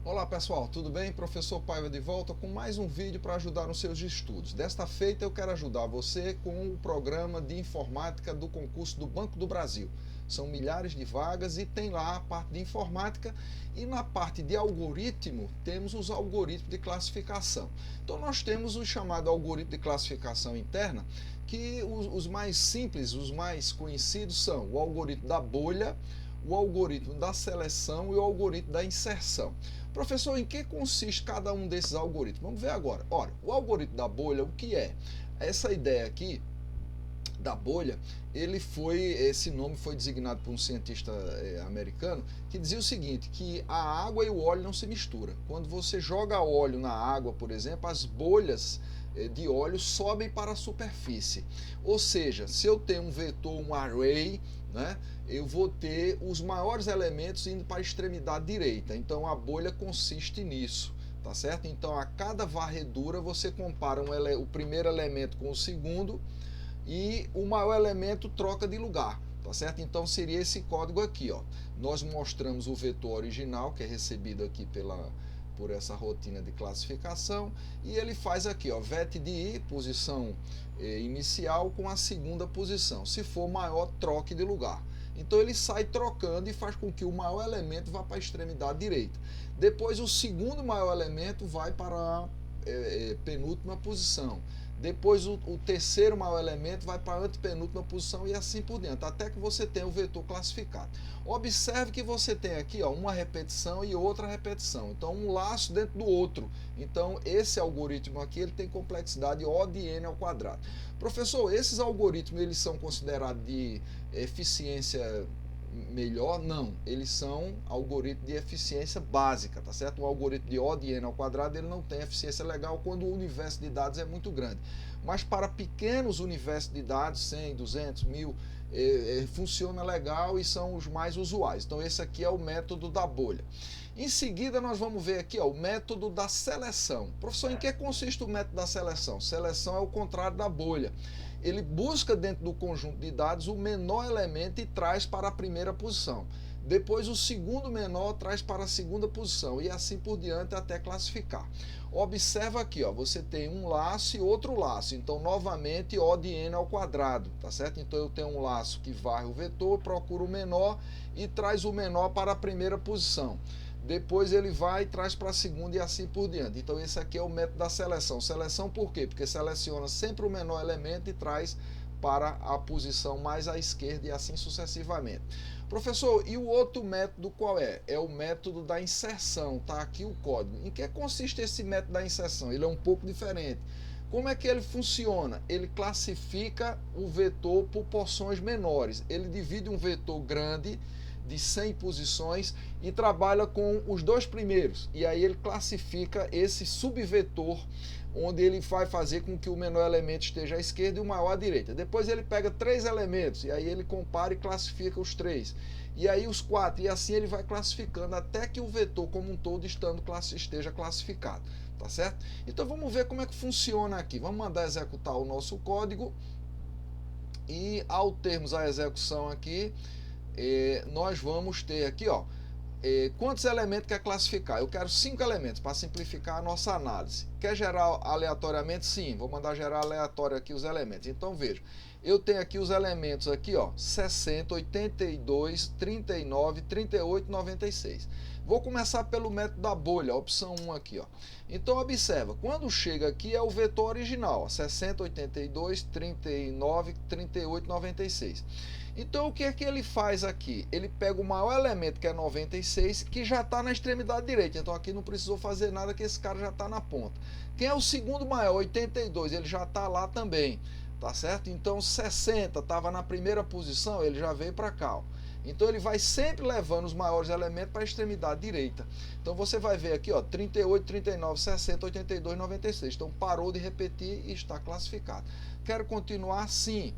Olá pessoal, tudo bem? Professor Paiva de volta com mais um vídeo para ajudar nos seus estudos. Desta feita eu quero ajudar você com o programa de informática do concurso do Banco do Brasil. São milhares de vagas e tem lá a parte de informática e na parte de algoritmo temos os algoritmos de classificação. Então nós temos o chamado algoritmo de classificação interna, que os mais simples, os mais conhecidos são o algoritmo da bolha, o algoritmo da seleção e o algoritmo da inserção. Professor, em que consiste cada um desses algoritmos? Vamos ver agora. Ora, o algoritmo da bolha, o que é? Essa ideia aqui da bolha, esse nome foi designado por um cientista americano que dizia o seguinte, que a água e o óleo não se misturam. Quando você joga óleo na água, por exemplo, as bolhas de óleo sobem para a superfície. Ou seja, se eu tenho um vetor, um array, né, eu vou ter os maiores elementos indo para a extremidade direita. Então a bolha consiste nisso, tá certo? Então a cada varredura você compara o primeiro elemento com o segundo e o maior elemento troca de lugar, tá certo? Então seria esse código aqui, ó. Nós mostramos o vetor original que é recebido aqui por essa rotina de classificação, e ele faz aqui, ó, vet de i, posição inicial, com a segunda posição. Se for maior, troque de lugar. Então ele sai trocando e faz com que o maior elemento vá para a extremidade direita. Depois o segundo maior elemento vai para a penúltima posição. Depois o terceiro maior elemento vai para a antepenúltima posição e assim por diante, até que você tenha o vetor classificado. Observe que você tem aqui, ó, uma repetição e outra repetição, então um laço dentro do outro. Então esse algoritmo aqui ele tem complexidade O de n ao quadrado. Professor, esses algoritmos eles são considerados de eficiência melhor? Não, eles são algoritmos de eficiência básica, tá certo? Um algoritmo de O de n ao quadrado ele não tem eficiência legal quando o universo de dados é muito grande, mas para pequenos universos de dados, 100, 200, 1000, funciona legal e são os mais usuais. Então esse aqui é o método da bolha. Em seguida nós vamos ver aqui, ó, o método da seleção. Professor, em que consiste o método da seleção? Seleção é o contrário da bolha. Ele busca dentro do conjunto de dados o menor elemento e traz para a primeira posição. Depois o segundo menor traz para a segunda posição e assim por diante até classificar. Observa aqui, ó, você tem um laço e outro laço, então novamente O de n ao quadrado, tá certo? Então eu tenho um laço que varre o vetor, procura o menor e traz o menor para a primeira posição. Depois ele vai e traz para a segunda e assim por diante. Então esse aqui é o método da seleção. Seleção por quê? Porque seleciona sempre o menor elemento e traz para a posição mais à esquerda e assim sucessivamente. Professor, e o outro método qual é? É o método da inserção, tá aqui o código. Em que consiste esse método da inserção? Ele é um pouco diferente. Como é que ele funciona? Ele classifica o vetor por porções menores. Ele divide um vetor grande de 100 posições e trabalha com os dois primeiros. E aí ele classifica esse subvetor, onde ele vai fazer com que o menor elemento esteja à esquerda e o maior à direita. Depois ele pega 3 elementos e aí ele compara e classifica os 3. E aí os 4, e assim ele vai classificando até que o vetor como um todo esteja classificado. Tá certo? Então vamos ver como é que funciona aqui. Vamos mandar executar o nosso código e ao termos a execução aqui, nós vamos ter aqui, ó, quantos elementos quer classificar? Eu quero 5 elementos para simplificar a nossa análise. Quer gerar aleatoriamente? Sim, vou mandar gerar aleatório aqui os elementos. Então veja, eu tenho aqui os elementos aqui, ó, 60, 82, 39, 38, 96. Vou começar pelo método da bolha, opção 1 aqui, ó. Então observa, quando chega aqui é o vetor original, ó, 60, 82, 39, 38, 96. Então o que é que ele faz aqui? Ele pega o maior elemento, que é 96, que já está na extremidade direita. Então aqui não precisou fazer nada, que esse cara já está na ponta. Quem é o segundo maior? 82, ele já está lá também, tá certo? Então 60 estava na primeira posição, ele já veio para cá, ó. Então ele vai sempre levando os maiores elementos para a extremidade direita. Então você vai ver aqui, ó, 38, 39, 60, 82, 96. Então parou de repetir e está classificado. Quero continuar? Sim.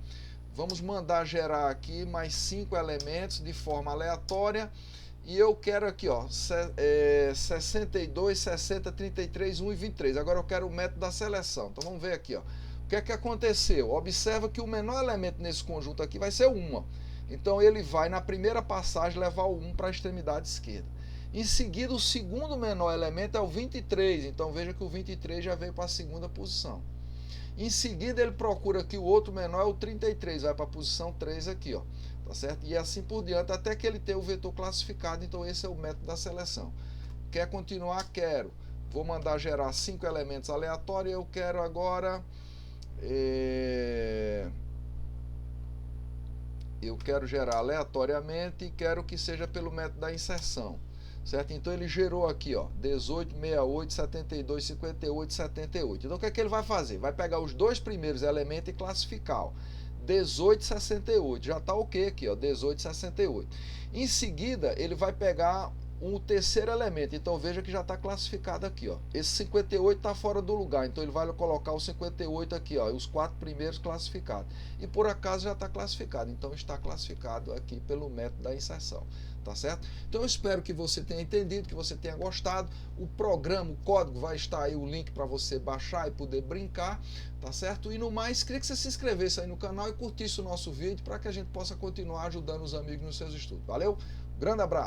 Vamos mandar gerar aqui mais 5 elementos de forma aleatória. E eu quero aqui, ó, 62, 60, 33, 1 e 23. Agora eu quero o método da seleção. Então vamos ver aqui, ó. O que é que aconteceu? Observa que o menor elemento nesse conjunto aqui vai ser o 1. Então ele vai na primeira passagem levar o 1 para a extremidade esquerda. Em seguida, o segundo menor elemento é o 23, então veja que o 23 já veio para a segunda posição. Em seguida, ele procura aqui o outro menor, é o 33, vai para a posição 3 aqui, ó, tá certo? E assim por diante, até que ele tenha o vetor classificado, então esse é o método da seleção. Quer continuar? Quero. Vou mandar gerar 5 elementos aleatórios, eu quero agora... Eu quero gerar aleatoriamente e quero que seja pelo método da inserção, certo? Então ele gerou aqui, ó, 18, 68, 72, 58, 78. Então o que é que ele vai fazer? Vai pegar os dois primeiros elementos e classificar, ó, 18, 68. Já está ok aqui, ó, 18, 68. Em seguida, ele vai pegar um terceiro elemento, então veja que já está classificado aqui, ó. Esse 58 está fora do lugar, então ele vai colocar o 58 aqui, ó, os 4 primeiros classificados. E por acaso já está classificado, então está classificado aqui pelo método da inserção, tá certo? Então eu espero que você tenha entendido, que você tenha gostado. O programa, o código vai estar aí, o link para você baixar e poder brincar, tá certo? E no mais, queria que você se inscrevesse aí no canal e curtisse o nosso vídeo para que a gente possa continuar ajudando os amigos nos seus estudos. Valeu? Grande abraço!